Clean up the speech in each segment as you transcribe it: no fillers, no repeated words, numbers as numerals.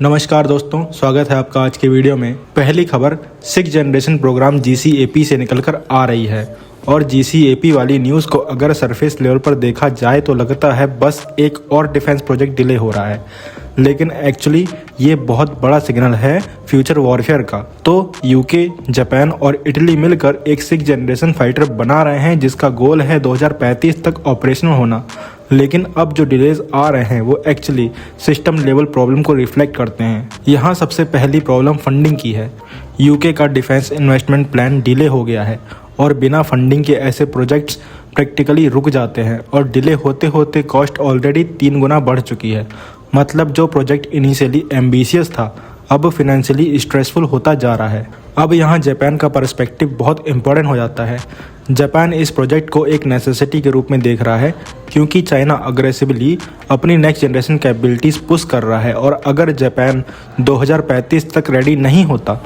नमस्कार दोस्तों, स्वागत है आपका आज के वीडियो में। पहली खबर 6th जनरेशन प्रोग्राम GCAP से निकलकर आ रही है और GCAP वाली न्यूज़ को अगर सरफेस लेवल पर देखा जाए तो लगता है बस एक और डिफेंस प्रोजेक्ट डिले हो रहा है, लेकिन एक्चुअली ये बहुत बड़ा सिग्नल है फ्यूचर वॉरफेयर का। तो यूके, जापान और इटली मिलकर एक 6th जनरेशन फाइटर बना रहे हैं जिसका गोल है 2035 तक ऑपरेशनल होना। लेकिन अब जो डिलेज आ रहे हैं वो एक्चुअली सिस्टम लेवल प्रॉब्लम को रिफ्लेक्ट करते हैं। यहाँ सबसे पहली प्रॉब्लम फंडिंग की है। यूके का डिफेंस इन्वेस्टमेंट प्लान डिले हो गया है और बिना फंडिंग के ऐसे प्रोजेक्ट्स प्रैक्टिकली रुक जाते हैं और डिले होते होते कॉस्ट ऑलरेडी 3 गुना बढ़ चुकी है। मतलब जो प्रोजेक्ट इनिशियली एम्बिशियस था अब फिनेंशियली स्ट्रेसफुल होता जा रहा है। अब यहाँ जापान का पर्सपेक्टिव बहुत इंपॉर्टेंट हो जाता है। जापान इस प्रोजेक्ट को एक नेसेसिटी के रूप में देख रहा है क्योंकि चाइना अग्रेसिवली अपनी नेक्स्ट जनरेशन कैपेबिलिटीज़ पुश कर रहा है और अगर जापान 2035 तक रेडी नहीं होता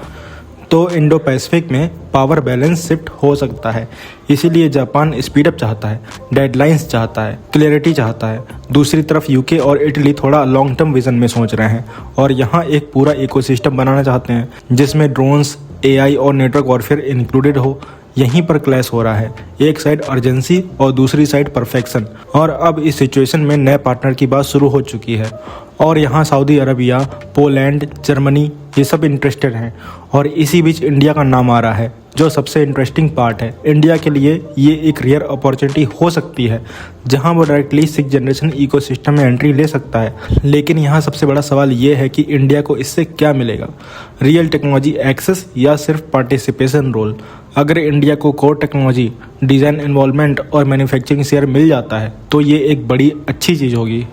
तो इंडो पैसिफिक में पावर बैलेंस शिफ्ट हो सकता है। इसीलिए जापान स्पीडअप चाहता है, डेडलाइंस चाहता है, क्लैरिटी चाहता है। दूसरी तरफ यूके और इटली थोड़ा लॉन्ग टर्म विजन में सोच रहे हैं और यहाँ एक पूरा इकोसिस्टम बनाना चाहते हैं जिसमें ड्रोन्स, AI और नेटवर्क वॉरफेयर इंक्लूडेड हो। यहीं पर क्लैश हो रहा है, एक साइड अर्जेंसी और दूसरी साइड परफेक्शन। और अब इस सिचुएशन में नए पार्टनर की बात शुरू हो चुकी है और यहाँ सऊदी अरबिया, पोलैंड, जर्मनी ये सब इंटरेस्टेड हैं और इसी बीच इंडिया का नाम आ रहा है जो सबसे इंटरेस्टिंग पार्ट है। इंडिया के लिए ये एक रियर अपॉर्चुनिटी हो सकती है जहां वो डायरेक्टली 6th जनरेशन इकोसिस्टम में एंट्री ले सकता है। लेकिन यहाँ सबसे बड़ा सवाल ये है कि इंडिया को इससे क्या मिलेगा, रियल टेक्नोलॉजी एक्सेस या सिर्फ पार्टिसिपेशन रोल। अगर इंडिया को कोर टेक्नोलॉजी, डिज़ाइन इन्वॉल्वमेंट और मैन्युफैक्चरिंग शेयर मिल जाता है तो ये एक बड़ी अच्छी चीज़ होगी।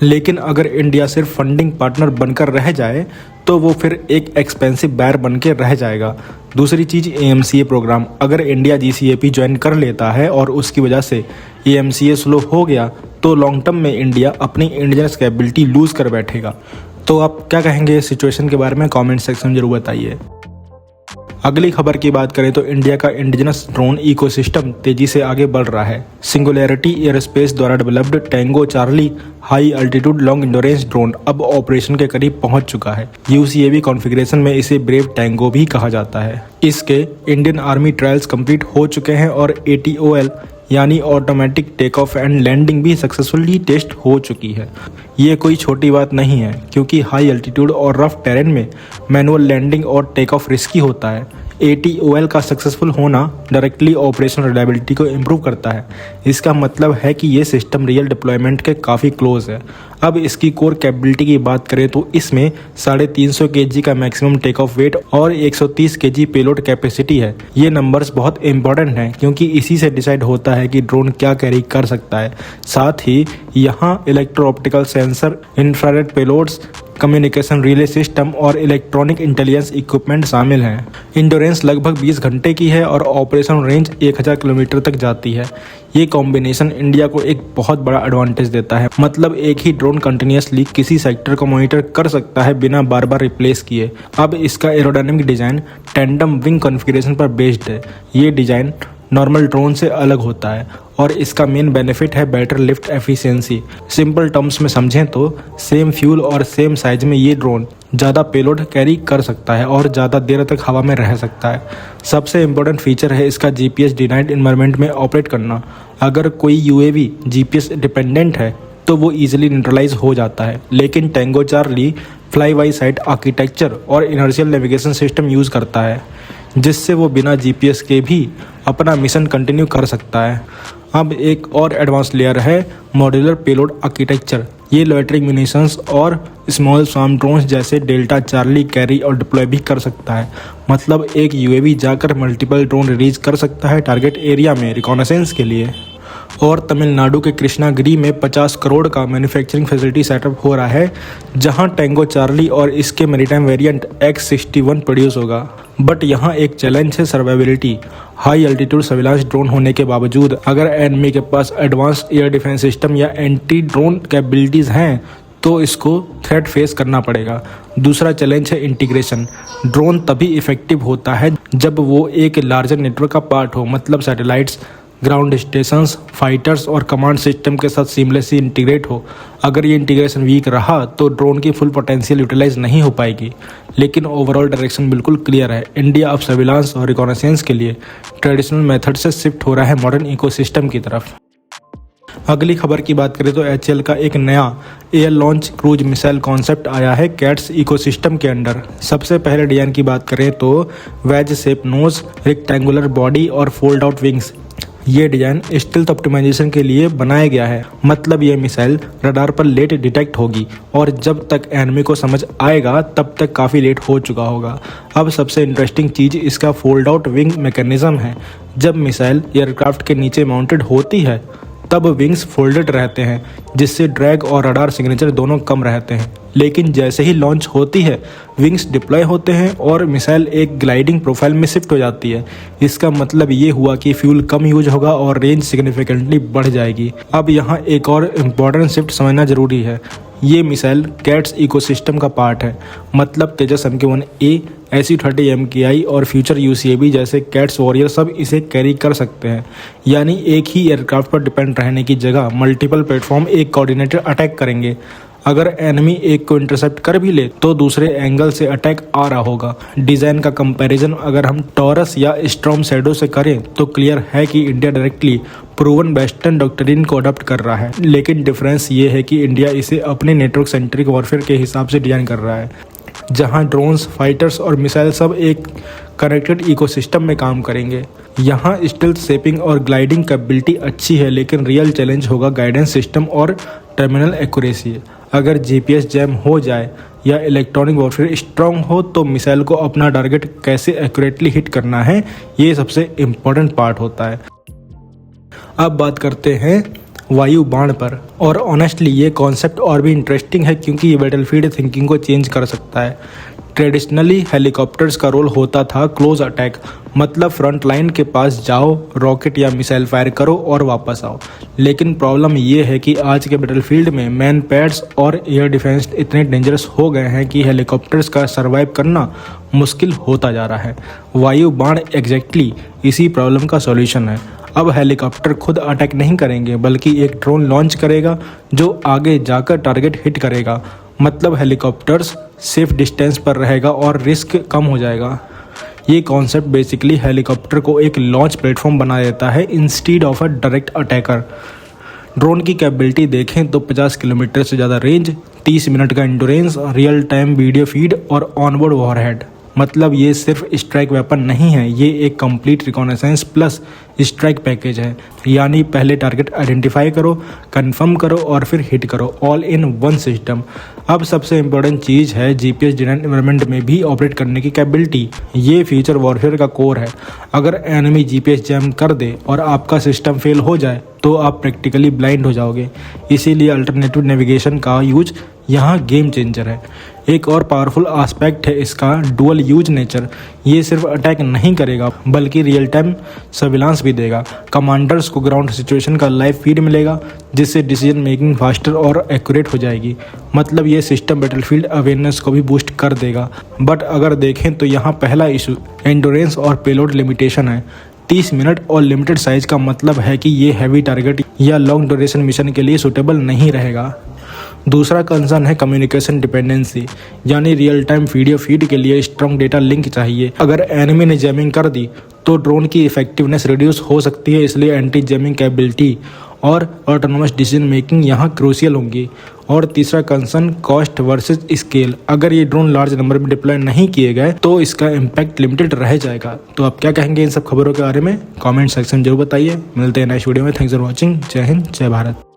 लेकिन अगर इंडिया सिर्फ फंडिंग पार्टनर बनकर रह जाए तो वो फिर एक एक्सपेंसिव बायर बन के रह जाएगा। दूसरी चीज़ AMCA प्रोग्राम। अगर इंडिया GCAP ज्वाइन कर लेता है और उसकी वजह से AMCA स्लो हो गया तो लॉन्ग टर्म में इंडिया अपनी इंडिजिनस कैपेबिलिटी लूज़ कर बैठेगा। तो आप क्या कहेंगे इस सिचुएशन के बारे में कमेंट सेक्शन में जरूर बताइए। अगली खबर की बात करें तो इंडिया का इंडिजिनस ड्रोन इकोसिस्टम तेजी से आगे बढ़ रहा है। सिंगुलैरिटी एयरस्पेस द्वारा developed tango Charlie high altitude long endurance drone अब ऑपरेशन के करीब पहुंच चुका है। UCAV कॉन्फ़िगरेशन में इसे ब्रेव टैंगो भी कहा जाता है। इसके इंडियन आर्मी ट्रायल्स कंप्लीट हो चुके हैं और ATOL यानी automatic take off and landing भी सक्सेसफुली टेस्ट हो चुकी है। ये कोई छोटी बात नहीं है क्योंकि हाई अल्टीट्यूड और रफ टेरेन में मैनुअल लैंडिंग और टेक ऑफ रिस्की होता है। ATOL का सक्सेसफुल होना डायरेक्टली ऑपरेशनल रिलायबिलिटी को इम्प्रूव करता है। इसका मतलब है कि ये सिस्टम रियल डिप्लॉयमेंट के काफ़ी क्लोज है। अब इसकी कोर कैपेबिलिटी की बात करें तो इसमें 350 kg का मैक्सिमम टेक ऑफ वेट और 130 kg पेलोड कैपेसिटी है। ये नंबर्स बहुत इंपॉर्टेंट हैं क्योंकि इसी से डिसाइड होता है कि ड्रोन क्या कैरी कर सकता है। साथ ही यहाँ electro optical sensor, infrared payloads, communication relay system और इलेक्ट्रॉनिक इंटेलिजेंस इक्विपमेंट शामिल हैं। इंडोरेंस लगभग 20 घंटे की है और ऑपरेशन रेंज 1000 किलोमीटर तक जाती है। ये कॉम्बिनेशन इंडिया को एक बहुत बड़ा एडवांटेज देता है। मतलब एक ही ड्रोन कंटिन्यूसली किसी सेक्टर को मॉनिटर कर सकता है बिना बार बार रिप्लेस किए। अब इसका aerodynamic design tandem wing configuration पर बेस्ड है। ये डिज़ाइन नॉर्मल ड्रोन से अलग होता है और इसका मेन बेनिफिट है better lift efficiency. Simple terms में समझें तो सेम फ्यूल और सेम साइज में ये ड्रोन ज़्यादा पेलोड कैरी कर सकता है और ज़्यादा देर तक हवा में रह सकता है। सबसे इम्पोर्टेंट फीचर है इसका GPS डिनाइड इन्वायरमेंट में ऑपरेट करना। अगर कोई UAV GPS डिपेंडेंट है तो वो ईजिली न्यूट्रलाइज हो जाता है। लेकिन tango Charlie fly by side architecture और इनर्शियल नेविगेशन सिस्टम यूज़ करता है जिससे वो बिना GPS के भी अपना मिशन कंटिन्यू कर सकता है। अब एक और एडवांस लेयर है मॉड्यूलर पेलोड आर्किटेक्चर। ये लॉइटरिंग म्यूनिशंस और स्मॉल स्वार्म ड्रोन्स जैसे डेल्टा चार्ली कैरी और डिप्लॉय भी कर सकता है। मतलब एक UAV जाकर मल्टीपल ड्रोन रिलीज कर सकता है टारगेट एरिया में रिकॉनेसेंस के लिए। और तमिलनाडु के कृष्णागिरी में 50 करोड़ का मैन्युफैक्चरिंग फैसिलिटी सेटअप हो रहा है जहां टैंगो चार्ली और इसके मैरीटाइम वेरिएंट X61 प्रोड्यूस होगा। बट यहाँ एक चैलेंज है survivability. High altitude surveillance drone होने के बावजूद अगर एनिमी के पास एडवांस्ड एयर डिफेंस सिस्टम या एंटी ड्रोन कैपेबिलिटीज़ हैं तो इसको थ्रेट फेस करना पड़ेगा। दूसरा चैलेंज है इंटीग्रेशन। ड्रोन तभी इफेक्टिव होता है जब वो एक लार्जर नेटवर्क का पार्ट हो। मतलब सैटेलाइट्स, ग्राउंड स्टेशंस, फाइटर्स और कमांड सिस्टम के साथ सीमलेसली इंटीग्रेट हो। अगर ये इंटीग्रेशन वीक रहा तो ड्रोन की फुल पोटेंशियल यूटिलाइज नहीं हो पाएगी, लेकिन ओवरऑल डायरेक्शन बिल्कुल क्लियर है। इंडिया अब सर्विलांस और रिकॉनेसेंस के लिए ट्रेडिशनल मेथड से शिफ्ट हो रहा है मॉडर्न इकोसिस्टम की तरफ। अगली खबर की बात करें तो एचएएल का एक नया air launch cruise missile concept आया है कैट्स इकोसिस्टम के अंडर। सबसे पहले डिजाइन की बात करें तो wedge shape nose, rectangular body और फोल्ड आउट विंग्स। ये डिजाइन स्टील्थ ऑप्टिमाइजेशन के लिए बनाया गया है, मतलब ये मिसाइल रडार पर लेट डिटेक्ट होगी और जब तक एनिमी को समझ आएगा तब तक काफ़ी लेट हो चुका होगा। अब सबसे इंटरेस्टिंग चीज़ इसका फोल्ड आउट विंग मैकेनिज्म है। जब मिसाइल एयरक्राफ्ट के नीचे माउंटेड होती है तब विंग्स फोल्डेड रहते हैं, जिससे ड्रैग और रडार सिग्नेचर दोनों कम रहते हैं। लेकिन जैसे ही लॉन्च होती है विंग्स डिप्लॉय होते हैं और मिसाइल एक ग्लाइडिंग प्रोफाइल में शिफ्ट हो जाती है। इसका मतलब ये हुआ कि फ्यूल कम यूज होगा और रेंज सिग्निफिकेंटली बढ़ जाएगी। अब यहाँ एक और इम्पॉर्टेंट शिफ्ट समझना जरूरी है। ये मिसाइल कैट्स इकोसिस्टम का पार्ट है, मतलब तेजस MQ-1A, SU-30 MKI और फ्यूचर UCAV जैसे कैट्स वॉरियर सब इसे कैरी कर सकते हैं। यानी एक ही एयरक्राफ्ट पर डिपेंड रहने की जगह मल्टीपल प्लेटफॉर्म एक कोऑर्डिनेटेड अटैक करेंगे। अगर एनिमी एक को इंटरसेप्ट कर भी ले तो दूसरे एंगल से अटैक आ रहा होगा। डिज़ाइन का कंपैरिजन अगर हम टॉरस या स्टॉर्म शैडो से करें तो क्लियर है कि India directly proven western doctrine को अडॉप्ट कर रहा है, लेकिन डिफरेंस ये है कि इंडिया इसे अपने नेटवर्क सेंट्रिक वॉरफेयर के हिसाब से डिजाइन कर रहा है, जहां ड्रोन्स, फाइटर्स और मिसाइल सब एक कनेक्टेड इकोसिस्टम में काम करेंगे। यहाँ स्टील्थ शेपिंग और ग्लाइडिंग कैपेबिलिटी अच्छी है, लेकिन रियल चैलेंज होगा गाइडेंस सिस्टम और टर्मिनल एक्यूरेसी। अगर GPS जैम हो जाए या इलेक्ट्रॉनिक वॉरफेयर स्ट्रॉन्ग हो तो मिसाइल को अपना टारगेट कैसे एक्यूरेटली हिट करना है, ये सबसे इम्पोर्टेंट पार्ट होता है। अब बात करते हैं वायु बाण पर, और ऑनेस्टली ये कॉन्सेप्ट और भी इंटरेस्टिंग है क्योंकि ये बैटलफील्ड थिंकिंग को चेंज कर सकता है। ट्रेडिशनली हेलीकॉप्टर्स का रोल होता था क्लोज अटैक, मतलब फ्रंट लाइन के पास जाओ, रॉकेट या मिसाइल फायर करो और वापस आओ। लेकिन प्रॉब्लम ये है कि आज के बैटलफील्ड में मैन पैड्स और एयर डिफेंस इतने डेंजरस हो गए हैं कि हेलीकॉप्टर्स का सर्वाइव करना मुश्किल होता जा रहा है। वायु बाण एग्जैक्टली इसी प्रॉब्लम का सॉल्यूशन है। अब हेलीकॉप्टर खुद अटैक नहीं करेंगे, बल्कि एक ड्रोन लॉन्च करेगा जो आगे जाकर टारगेट हिट करेगा। मतलब हेलीकॉप्टर्स सेफ डिस्टेंस पर रहेगा और रिस्क कम हो जाएगा। ये कॉन्सेप्ट बेसिकली हेलीकॉप्टर को एक लॉन्च प्लेटफॉर्म बना देता है instead of a direct attacker. Drone की कैपेबिलिटी देखें तो 50 किलोमीटर से ज़्यादा रेंज, 30 मिनट का endurance, real time video feed और ऑनबोर्ड वॉरहेड। मतलब ये सिर्फ स्ट्राइक वेपन नहीं है, ये एक complete reconnaissance plus strike package है। यानी पहले टारगेट आइडेंटिफाई करो, कंफर्म करो और फिर हिट करो, ऑल इन वन सिस्टम। अब सबसे इम्पोर्टेंट चीज़ है GPS डिजाइन एनवायरनमेंट में भी ऑपरेट करने की कैपेबिलिटी। ये फ्यूचर वॉरफेयर का कोर है। अगर एनिमी GPS जैम कर दे और आपका सिस्टम फेल हो जाए तो आप प्रैक्टिकली ब्लाइंड हो जाओगे। इसीलिए अल्टरनेटिव नेविगेशन का यूज यहाँ गेम चेंजर है। एक और पावरफुल एस्पेक्ट है इसका डुअल यूज नेचर। ये सिर्फ अटैक नहीं करेगा बल्कि रियल टाइम सर्विलांस भी देगा। कमांडर्स को ग्राउंड सिचुएशन का लाइव फीड मिलेगा, जिससे डिसीजन मेकिंग फास्टर और एक्यूरेट हो जाएगी। मतलब ये सिस्टम बैटलफील्ड अवेयरनेस को भी बूस्ट कर देगा। बट अगर देखें तो यहाँ पहला इशू एंडोरेंस और पेलोड लिमिटेशन है। 30 मिनट और लिमिटेड साइज का मतलब है कि ये हैवी टारगेट या लॉन्ग ड्यूरेशन मिशन के लिए सूटेबल नहीं रहेगा। दूसरा कंसर्न है कम्युनिकेशन डिपेंडेंसी, यानी रियल टाइम वीडियो फीड के लिए स्ट्रॉन्ग डेटा लिंक चाहिए। अगर एनिमी ने जैमिंग कर दी तो ड्रोन की इफेक्टिवनेस रिड्यूस हो सकती है, इसलिए एंटी जैमिंग कैपेबिलिटी और ऑटोनोमस डिसीजन मेकिंग यहाँ क्रूशियल होंगी। और तीसरा कंसर्न कॉस्ट वर्सेस स्केल। अगर ये ड्रोन लार्ज नंबर में डिप्लॉय नहीं किए गए तो इसका इम्पैक्ट लिमिटेड रह जाएगा। तो आप क्या कहेंगे इन सब खबरों के बारे में? कमेंट सेक्शन जरूर बताइए। मिलते हैं नेक्स्ट वीडियो में। Thanks for watching. जय हिंद, जय भारत।